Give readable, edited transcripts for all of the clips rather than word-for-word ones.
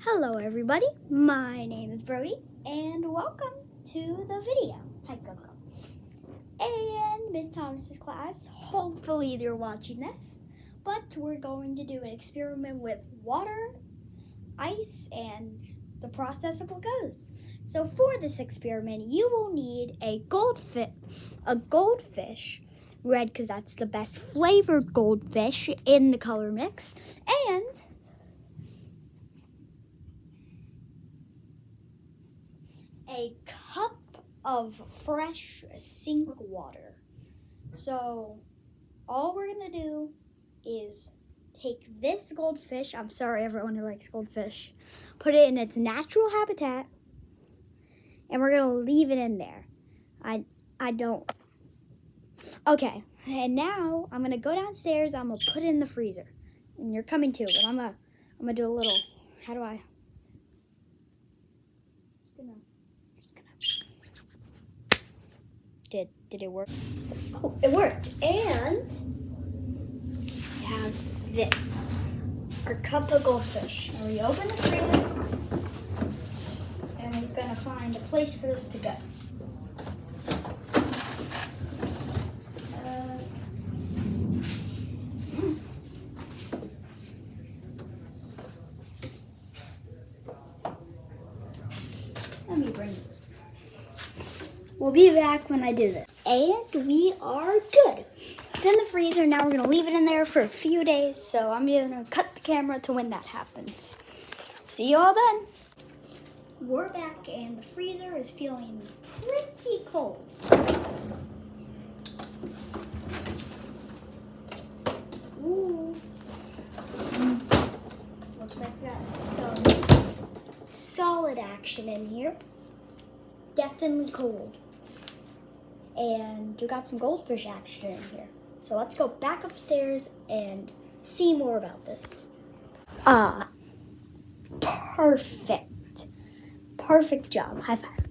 Hello everybody, my name is Brody and welcome to the video. Hi Coco. And Miss Thomas's class, hopefully they're watching this, but we're going to do an experiment with water, ice, and the process of what goes. So for this experiment, you will need a goldfish, red because that's the best flavored goldfish in the color mix, and a cup of fresh sink water. So all we're gonna do is take this goldfish, I'm sorry everyone who likes goldfish, put it in its natural habitat, and we're gonna leave it in there. I don't. Okay, and now I'm gonna go downstairs, I'm gonna put it in the freezer. And you're coming too, but I'm gonna do a little, how do I? Did it work? Oh, it worked. And we have this, our cup of goldfish. And we open the freezer, and we're gonna find a place for this to go. Let me bring this. We'll be back when I do this. And we are good. It's in the freezer. Now we're going to leave it in there for a few days. So I'm going to cut the camera to when that happens. See you all then. We're back and the freezer is feeling pretty cold. Ooh. Looks like we got some solid action in here. Definitely cold. And you got some goldfish action in here. So let's go back upstairs and see more about this. Perfect. Perfect job. High five.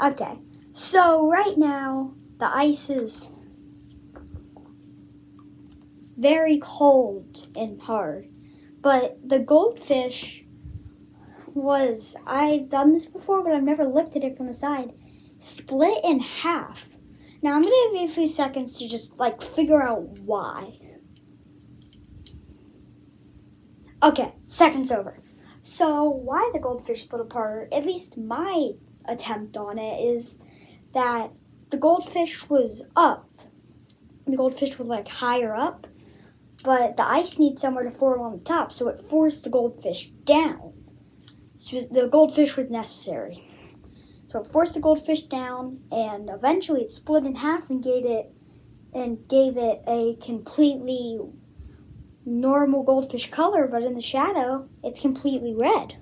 Okay, so right now the ice is very cold and hard. But the goldfish I've done this before, but I've never looked at it from the side, split in half. Now I'm going to give you a few seconds to just figure out why. Okay, seconds over. So why the goldfish split apart, at least my attempt on it, is that the goldfish was up. The goldfish was higher up, but the ice needs somewhere to form on the top, so it forced the goldfish down. So the goldfish was necessary. So it forced the goldfish down, and eventually it split in half and gave it a completely normal goldfish color, but in the shadow, it's completely red.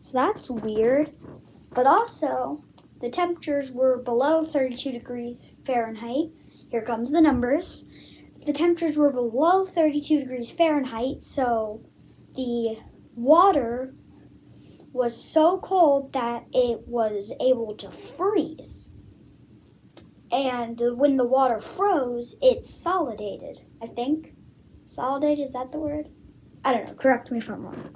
So that's weird. But also, the temperatures were below 32 degrees Fahrenheit. Here comes the numbers. The temperatures were below 32 degrees Fahrenheit, so the water was so cold that it was able to freeze. And when the water froze, it solidated, I think. Solidated, is that the word? I don't know, correct me if I'm wrong.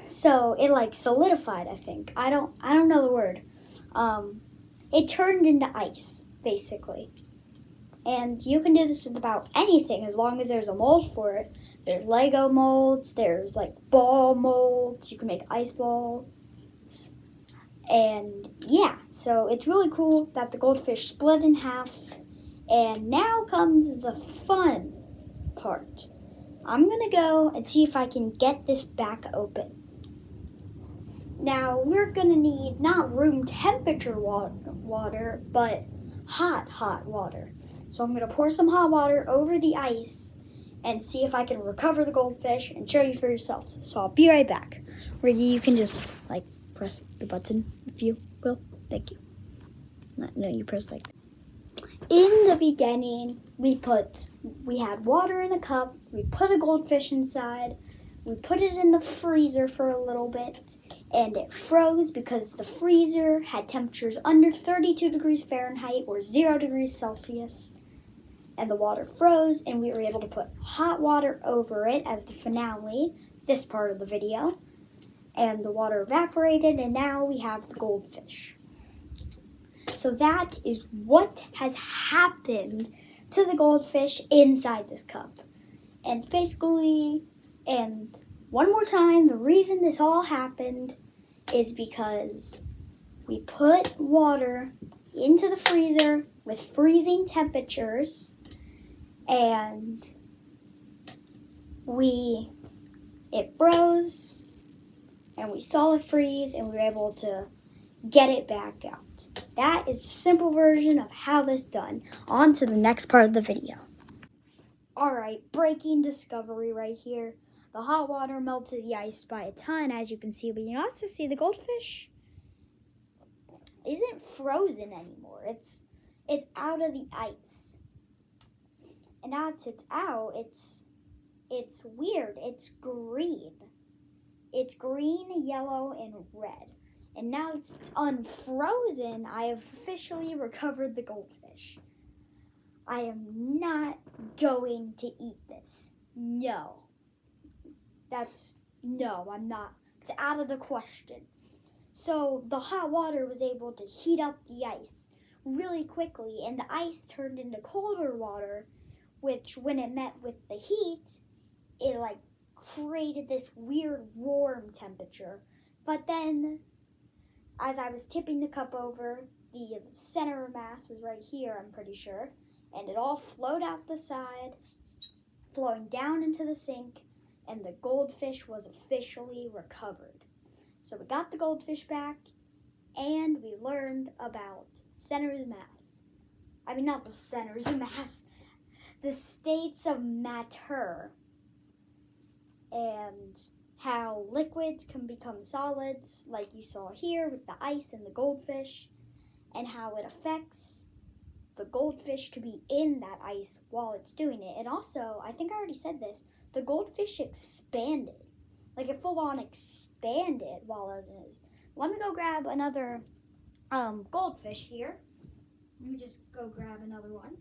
So it solidified, I think. I don't know the word. It turned into ice, basically. And you can do this with about anything as long as there's a mold for it. There's Lego molds, there's ball molds, you can make ice balls. And yeah, so it's really cool that the goldfish split in half. And now comes the fun part. I'm gonna go and see if I can get this back open. Now we're gonna need not room temperature water, but hot water. So I'm gonna pour some hot water over the ice and see if I can recover the goldfish and show you for yourselves. So I'll be right back. Riggy, you can just press the button if you will. Thank you. No, you press In the beginning, we had water in a cup, we put a goldfish inside, we put it in the freezer for a little bit, and it froze because the freezer had temperatures under 32 degrees Fahrenheit or 0 degrees Celsius. And the water froze, and we were able to put hot water over it as the finale. this part of the video. And the water evaporated, and now we have the goldfish. So that is what has happened to the goldfish inside this cup. And basically, and one more time, the reason this all happened is because we put water into the freezer with freezing temperatures, and it froze, and we saw it freeze, and we were able to get it back out. That is the simple version of how this is done. On to the next part of the video. Alright, breaking discovery right here. The hot water melted the ice by a ton, as you can see, but you can also see the goldfish isn't frozen anymore. It's out of the ice. And now it's out, it's weird. It's green. It's green, yellow, and red. And now it's unfrozen. I have officially recovered the goldfish. I am not going to eat this. No. I'm not. It's out of the question. So the hot water was able to heat up the ice really quickly, and the ice turned into colder water, which when it met with the heat, it created this weird warm temperature. But then, as I was tipping the cup over, the center mass was right here, I'm pretty sure, and it all flowed out the side, flowing down into the sink, and the goldfish was officially recovered. So we got the goldfish back, and we learned about centers of mass. I mean, not the centers of mass, the states of matter, and how liquids can become solids, like you saw here with the ice and the goldfish, and how it affects the goldfish to be in that ice while it's doing it. And also, I think I already said this, the goldfish expanded. It full on expanded while it is. Let me go grab another goldfish here. Let me just go grab another one.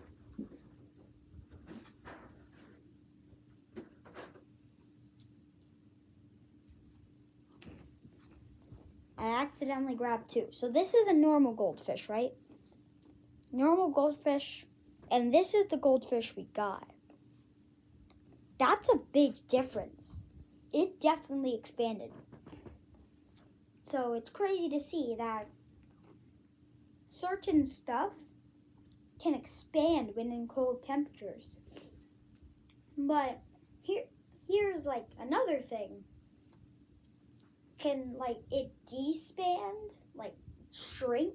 I accidentally grabbed two. So this is a normal goldfish, right? Normal goldfish. And this is the goldfish we got. That's a big difference. It definitely expanded. So it's crazy to see that certain stuff can expand when in cold temperatures. But here's another thing. Can it despand, shrink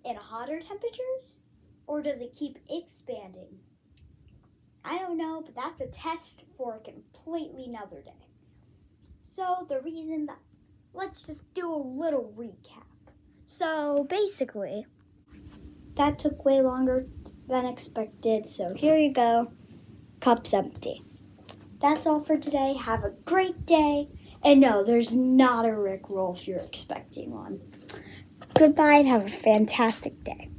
in hotter temperatures? Or does it keep expanding? I don't know, but that's a test for a completely another day. So the reason that, let's just do a little recap. So basically, that took way longer than expected. So here you go, cup's empty. That's all for today. Have a great day. And no, there's not a Rickroll if you're expecting one. Goodbye and have a fantastic day.